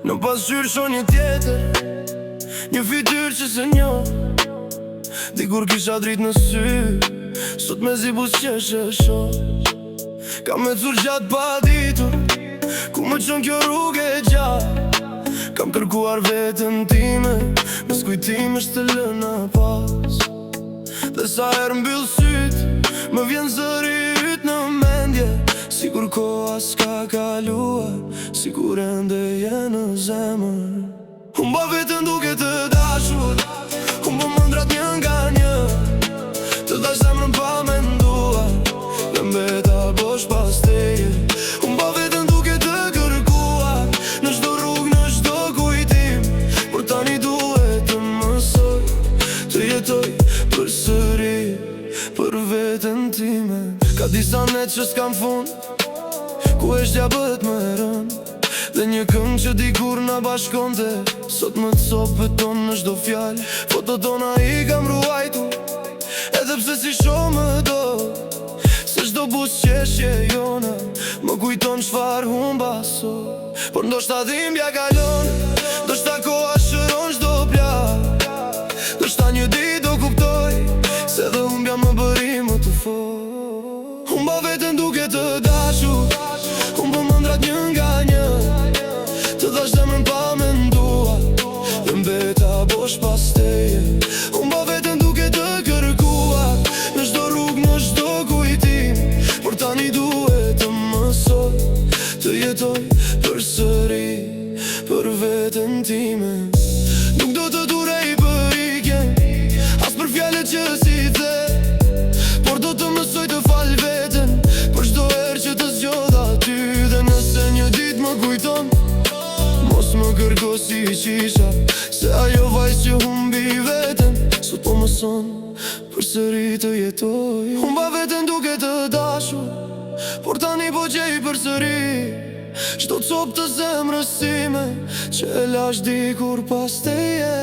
Në pasqyrë shon një tjetër, një fytyrë që se njo. Dikur kisha drit në sy, sot me zi busqesh e sho. Kam me cur gjatë pa ditur, ku më qën kjo rrugë e gjatë. Kam kërkuar vetën time, me skujtim është të lëna pas. Dhe sa herë mbyll syt, më vjen zëri yt në mendje. Sigur koha s'ka kaluar, sigur ende je në zemër. Humba vetën duke të dashur, humba mëndrat një nga një. Të dash zemrën pa menduar, dhe mbeta bosh pas teje. Humba vetën duke të kërkuar, në çdo rrugë, në çdo kujtim. Por tani duhet të mësoj, të jetoj përsëri për veten time. Ka disa net që s'kam fund, ku eshtja bëhet më rënd. Dhe një këngë që dikur na bashkonte, sot më të copëton në çdo fjal. Foto tona i kam ruajtur, edhe pse si shoh më do. Se çdo buzëqeshje jona më kujton çfarë humba sot. Por ndoshta dhimbja kalon, ndoshta koha shëron çdo plak. Ndoshta një ditë do kuptoj, se dhe humbja më bëri më të fortë. Humba vetën duke të dashur, humba mëndrat një nga një. Të dash zemrën pa menduar, dhe mbeta bosh pas teje. Humba vetën duke të kërkuar, në çdo rrugë, në çdo kujtim. Por tani duhet të mësoj, të jetoj përsëri për veten time. Nuk do të durej për ikjen, as për fjalët që si the. Por do të mësoj të fal veten, për çdo herë që të zgjodha ty. Dhe nëse një ditë më kujton, mos më kërko si qisha, se ajo vajzë që humbi veten, sot po mëson përsëri të jetoj. Humba veten duke të dashur, por tani po gjej përsëri çdo copë të zemrës time, që e lash dikur pas teje.